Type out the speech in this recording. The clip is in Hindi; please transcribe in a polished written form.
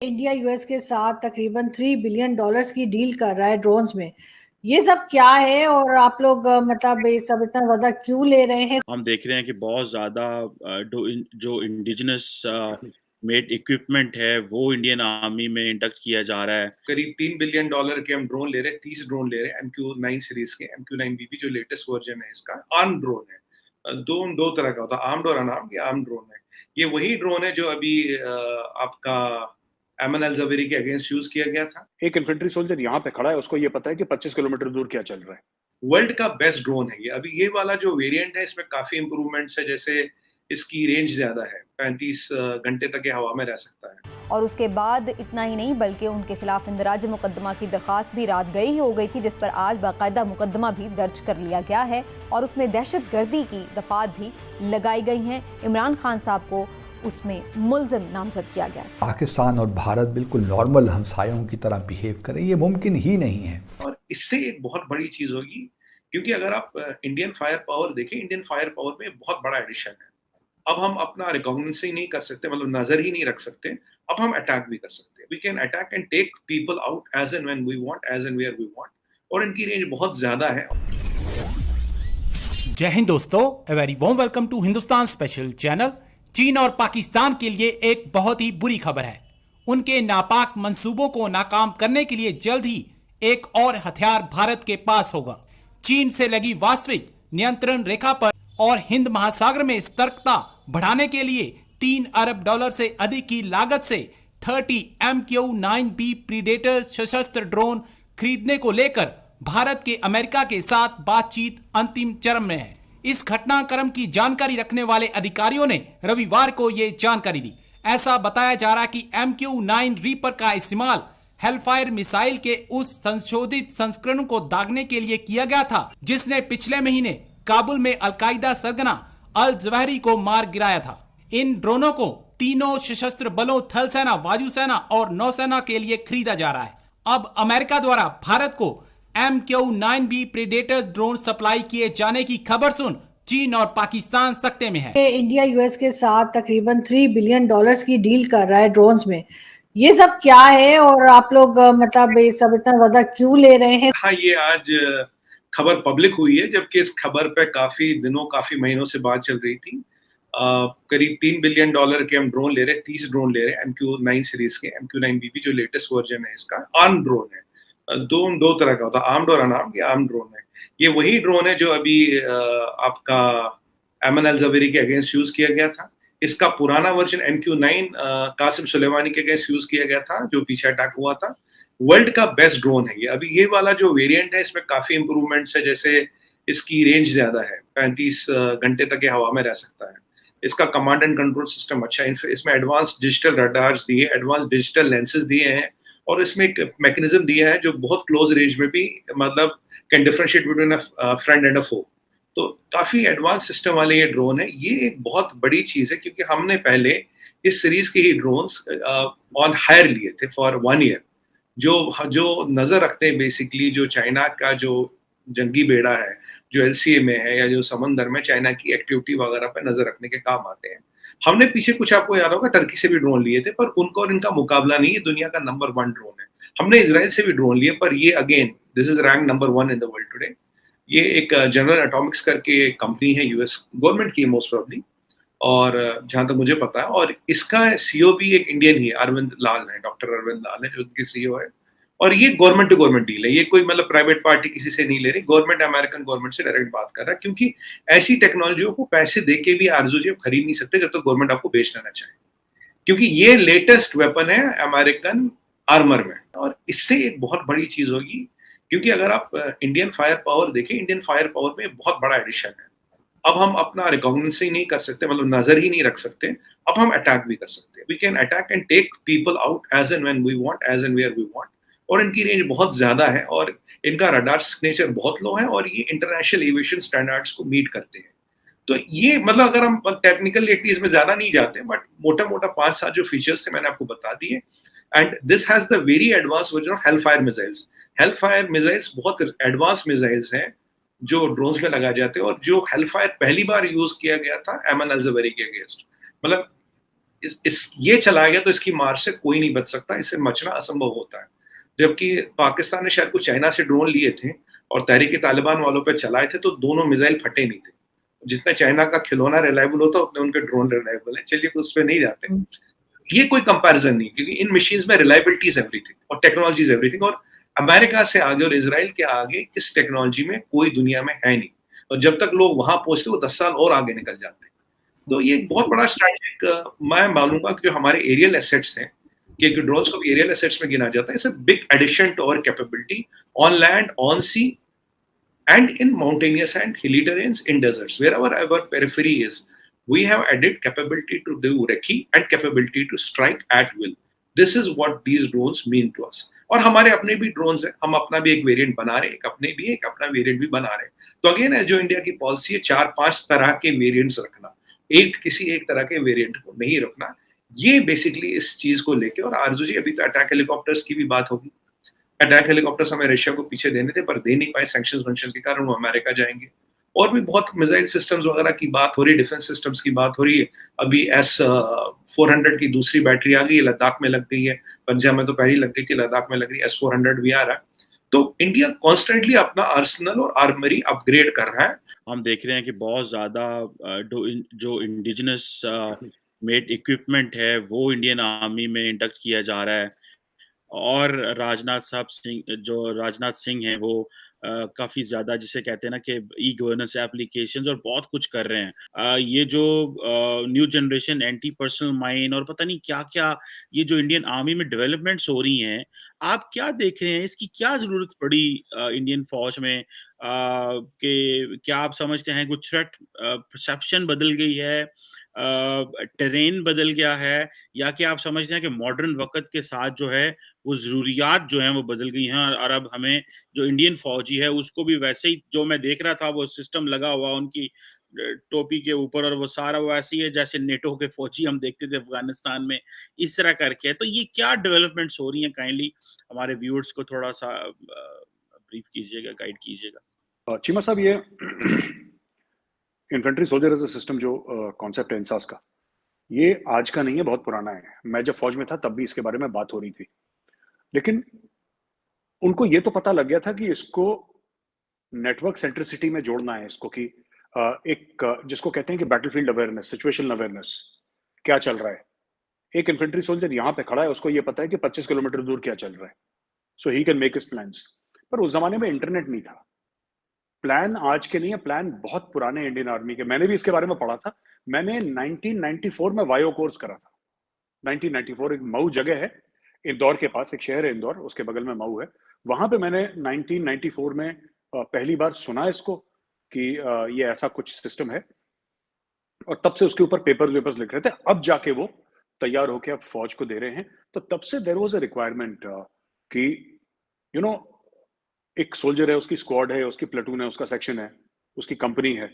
इंडिया यूएस के साथ तकरीबन $3 बिलियन की डील कर रहा है ड्रोन्स में। ये सब क्या है और आप लोग मतलब ये सब इतना ज्यादा क्यों ले रहे हैं? हम देख रहे हैं कि बहुत ज़्यादा जो इंडिजिनस मेड इक्विपमेंट है वो इंडियन आर्मी में इंडक्ट किया जा रहा है। करीब $3 बिलियन के हम ड्रोन ले रहे हैं, 30 ड्रोन ले रहे हैं MQ-9 सीरीज के। MQ-9BB जो लेटेस्ट वर्जन है इसका आर्म ड्रोन है। दो तरह का होता है, आर्म्ड और अनआर्म्ड। ये आर्म ड्रोन है। ये वही ड्रोन है जो अभी आपका एमन अल जवेरी के अगेंस्ट यूज किया गया था। एक इन्फेंट्री सोल्जर यहाँ पे खड़ा है, उसको ये पता है कि 25 किलोमीटर दूर क्या चल रहा है। वर्ल्ड का बेस्ट ड्रोन है ये। अभी ये वाला जो वेरिएंट है इसमें काफी इंप्रूवमेंट्स है। जैसे इसकी रेंज ज्यादा है, 35 घंटे तक ये हवा में रह सकता है। और उसके बाद इतना ही नहीं बल्कि उनके खिलाफ इंदराज मुकदमा की दरखास्त भी रात गई ही हो गई थी, जिस पर आज बाकायदा मुकदमा भी दर्ज कर लिया गया है और उसमें दहशतगर्दी की दफात भी लगाई गई हैं। इमरान खान साहब को उसमें मुल्जिम नामजद किया गया है। पाकिस्तान और भारत बिल्कुल नॉर्मल हमसायों की तरह बिहेव करें, ये मुमकिन ही नहीं है। और इससे एक बहुत बड़ी चीज होगी, क्योंकि अगर आप इंडियन फायर पावर देखें, इंडियन फायर पावर में बहुत बड़ा एडिशन है। अब हम अपना रिकॉग्निशन ही नहीं कर सकते, मतलब नजर ही नहीं रख सकते। अब हम अटैक भी कर सकते हैं। We can attack and take people out as and when we want, as and where we want. और इनकी रेंज बहुत ज्यादा है। जय हिंद दोस्तों, a very warm welcome to Hindustan special channel. चीन और पाकिस्तान के लिए एक बहुत ही बुरी खबर है। उनके नापाक मंसूबों को नाकाम करने के लिए जल्द ही एक और हथियार भारत के पास होगा। चीन से लगी वास्तविक नियंत्रण रेखा पर और हिंद महासागर में सतर्कता बढ़ाने के लिए $3 अरब से अधिक की लागत से 30 MQ-9B प्रीडेटर सशस्त्र ड्रोन खरीदने को लेकर भारत के अमेरिका के साथ बातचीत अंतिम चरण में है। इस घटनाक्रम की जानकारी रखने वाले अधिकारियों ने रविवार को ये जानकारी दी। ऐसा बताया जा रहा कि MQ-9 रीपर का इस्तेमाल हेलफायर मिसाइल के उस संशोधित संस्करण को दागने के लिए किया गया था जिसने पिछले महीने काबुल में अलकायदा सरगना अल जवाहिरी को मार गिराया था। इन ड्रोनों को तीनों सशस्त्र बलों, थल सेना, वायुसेना और नौसेना के लिए खरीदा जा रहा है। अब अमेरिका द्वारा भारत को MQ-9B प्रेडेटर ड्रोन सप्लाई किए जाने की खबर सुन चीन और पाकिस्तान सकते में है। इंडिया यूएस के साथ तकरीबन $3 बिलियन की डील कर रहा है ड्रोन्स में। ये सब क्या है और आप लोग मतलब ये सब इतना ज्यादा क्यों ले रहे हैं? हाँ, ये आज खबर पब्लिक हुई है, जबकि इस खबर पे काफी महीनों से बात चल रही थी। करीब $3 बिलियन के हम ड्रोन ले रहे हैं, 30 ड्रोन ले रहे हैं MQ-9 सीरीज के। MQ-9BB जो लेटेस्ट वर्जन है इसका आर्म ड्रोन है। दो तरह का होता है, आर्म्ड और अनआर्म्ड। ये आर्म ड्रोन है। ये वही ड्रोन है जो अभी आपका एमन अल जवेरी के अगेंस्ट यूज किया गया था। इसका पुराना वर्जन MQ-9 कासिम सुलेमानी के अगेंस्ट यूज किया गया था, जो पीछे अटैक हुआ था। वर्ल्ड का बेस्ट ड्रोन है ये। अभी ये वाला जो वेरिएंट है इसमें काफी इंप्रूवमेंट्स है। जैसे इसकी रेंज ज्यादा है, 35 घंटे तक ये हवा में रह सकता है। इसका कमांड एंड कंट्रोल सिस्टम अच्छा है। इसमें एडवांस डिजिटल रडार्स दिए, एडवांस डिजिटल लेंसेज दिए हैं और इसमें एक मैकेनिज्म दिया है जो बहुत क्लोज रेंज में भी मतलब can differentiate between a friend and a foe. तो काफी एडवांस सिस्टम वाले ये ड्रोन है। ये एक बहुत बड़ी चीज है, क्योंकि हमने पहले इस सीरीज के ही ड्रोन्स ऑन हायर लिए थे फॉर 1 ईयर, जो नजर रखते हैं बेसिकली जो चाइना का जो जंगी बेड़ा है, जो LCA में है या जो समंदर में चाइना की एक्टिविटी वगैरह पे नजर रखने के काम आते हैं। हमने पीछे कुछ, आपको याद होगा, टर्की से भी ड्रोन लिए थे, पर उनका और इनका मुकाबला नहीं है। दुनिया का नंबर 1 ड्रोन है। हमने इजराइल से भी ड्रोन लिए, पर ये again this is rank number 1 in the world today. ये एक जनरल एटॉमिक्स करके कंपनी है, यूएस गवर्नमेंट की मोस्ट प्रोबेबली, और जहां तक मुझे पता है। और इसका CEO भी एक इंडियन ही है, अरविंद लाल है, डॉक्टर अरविंद लाल है जो उनके CEO है। और ये गवर्नमेंट टू गवर्नमेंट डील है। ये कोई मतलब प्राइवेट पार्टी किसी से नहीं ले रही, गवर्नमेंट अमेरिकन गवर्नमेंट से डायरेक्ट बात कर रहा है, क्योंकि ऐसी टेक्नोलॉजियों को पैसे देके भी आरजू जी खरीद नहीं सकते जब तक गवर्नमेंट आपको बेच लेना चाहे, क्योंकि ये लेटेस्ट वेपन है अमेरिकन आर्मर में। और इससे एक बहुत बड़ी चीज होगी, क्योंकि अगर आप इंडियन फायर पावर देखें, इंडियन फायर पावर में बहुत बड़ा एडिशन है। अब हम अपना रिकॉग्निशन ही नहीं कर सकते, मतलब नजर ही नहीं रख सकते। अब हम अटैक भी कर सकते हैं। We can attack and take people out as and when we want, as and where we want. और इनकी रेंज बहुत ज्यादा है और इनका रडार सिग्नेचर बहुत लो है और ये इंटरनेशनल एविएशन स्टैंडर्ड्स को मीट करते हैं। तो ये मतलब अगर हम टेक्निकलिटीज में ज्यादा नहीं जाते, बट मोटा 5-7 जो फीचर्स थे मैंने आपको बता दिए। And this has the very advance version of Hellfire missiles. Hellfire missiles बहुत एडवांस मिसाइल्स हैं जो ड्रोन्स में लगाए जाते हैं, और जो हेलफायर पहली बार यूज किया गया था एमन अल जवेरी के अगेंस्ट। मतलब ये चला गया तो इसकी मार से कोई नहीं बच सकता, इससे बचना असंभव होता है। जबकि पाकिस्तान ने शायद कुछ चाइना से ड्रोन लिए थे और तहरीक-ए-तालिबान वालों पे चलाए थे, तो दोनों मिसाइल फटे नहीं थे। जितना चाइना का खिलौना रिलायबल होता है, उतने उनके ड्रोन रिलायबल है। चलिए, उस पे नहीं जाते। ये कोई कंपैरिजन नहीं, क्योंकि इन मशीन्स में रिलायबिलिटी इज एवरीथिंग और टेक्नोलॉजी इज एवरीथिंग, और अमेरिका से आगे और इजराइल के आगे इस टेक्नोलॉजी में कोई दुनिया में है नहीं। और जब तक लोग वहां पहुंचते, वो 10 साल और आगे निकल जाते। तो ये एक बहुत बड़ा स्ट्रैटेजिक, मैं मानूंगा कि जो हमारे एरियल एसेट्स हैं, कि ड्रोन्स को भी एरियल एसेट्स में गिना जाता है, it's a big addition to our capability on land, on sea, and in mountainous and hilly terrains, in deserts, wherever our periphery is, we have added capability to do recce and capability to strike at will. This is what these drones mean to us. और हमारे अपने भी ड्रोन्स हैं, हम अपना भी एक वेरिएंट बना रहे हैं, एक अपना वेरिएंट भी बना रहे हैं। तो अगेन है, जो इंडिया की पॉलिसी है, 4-5 तरह के वेरिएंट्स रखना, किसी एक तरह के वेरिएंट को नहीं रखना। ये बेसिकली इस चीज को लेके, और आरजू जी, अभी तो अटैक हेलीकॉप्टर्स की भी बात होगी। अटैक हेलीकॉप्टर्स हमें रशिया को पीछे देने थे, पर दे नहीं पाए सैंक्शंस के कारण, वो अमेरिका जाएंगे। और भी बहुत मिसाइल सिस्टम्स वगैरह की बात हो रही है, डिफेंस सिस्टम्स की बात हो रही है। अभी S-400 की दूसरी बैटरी आ गई, लद्दाख में लग गई है। पंजाब में तो पहले लग गई थी, लद्दाख में लग रही है, S-400 भी आ रहा है। तो इंडिया कॉन्स्टेंटली अपना आर्सनल और आर्मरी अपग्रेड कर रहा है। हम देख रहे हैं कि बहुत ज्यादा जो इंडिजिनस मेड इक्विपमेंट है, वो इंडियन आर्मी में इंडक्ट किया जा रहा है। और राजनाथ सिंह हैं, वो काफ़ी ज़्यादा, जिसे कहते हैं ना कि ई गवर्नेंस एप्लीकेशंस और बहुत कुछ कर रहे हैं। ये जो new generation anti personal mine और पता नहीं क्या-क्या, ये जो इंडियन आर्मी में डेवलपमेंट्स हो रही हैं, आप क्या देख रहे हैं? इसकी क्या ज़रूरत पड़ी इंडियन फ़ौज में? कि क्या आप समझते हैं कुछ थ्रेट परसेप्शन बदल गई है, टेरेन बदल गया है, या कि आप समझते हैं कि मॉडर्न वक़्त के साथ जो है, वो ज़रूरियात जो हैं वो बदल गई हैं, और अब हमें जो इंडियन फ़ौजी है उसको भी वैसे ही, जो मैं देख रहा था वो सिस्टम लगा हुआ उनकी टोपी के ऊपर, और वो सारा वो ऐसे ही है जैसे नेटो के फ़ौजी हम देखते थे अफ़गानिस्तान में, इस तरह करके है। तो ये क्या डेवलपमेंट्स हो रही हैं? काइंडली हमारे व्यूअर्स को थोड़ा-सा ब्रीफ कीजिएगा, गाइड कीजिएगा। चीमा साहब, ये infantry soldier as a system जो कॉन्सेप्ट है इंसास का, ये आज का नहीं है, बहुत पुराना है। मैं जब फौज में था तब भी इसके बारे में बात हो रही थी, लेकिन उनको ये तो पता लग गया था कि इसको नेटवर्क सेंट्रिसिटी में जोड़ना है इसको, कि जिसको कहते हैं कि बैटलफील्ड अवेयरनेस, सिचुएशनल अवेयरनेस, क्या चल रहा है। एक इन्फेंट्री सोल्जर यहाँ पे खड़ा है, उसको ये पता है कि 25 किलोमीटर दूर क्या चल रहा है, so he can make his plans. पर उस जमाने में इंटरनेट नहीं था। प्लान आज के नहीं है, प्लान बहुत पुराने इंडियन आर्मी के। मैंने भी इसके बारे में पढ़ा था। मैंने 1994 में वायो कोर्स करा था। 1994, एक मऊ जगह है इंदौर के पास, एक शहर है इंदौर, उसके बगल में मऊ है। वहां पे मैंने 1994 में पहली बार सुना इसको कि ये ऐसा कुछ सिस्टम है, और तब से उसके ऊपर पेपर्स लिख रहे थे। अब जाके वो तैयार होके अब फौज को दे रहे हैं। तो तब से देयर वाज अ रिक्वायरमेंट कि एक सोल्जर है, उसकी स्क्वाड है, उसकी प्लेटून है, उसका सेक्शन है, उसकी कंपनी है,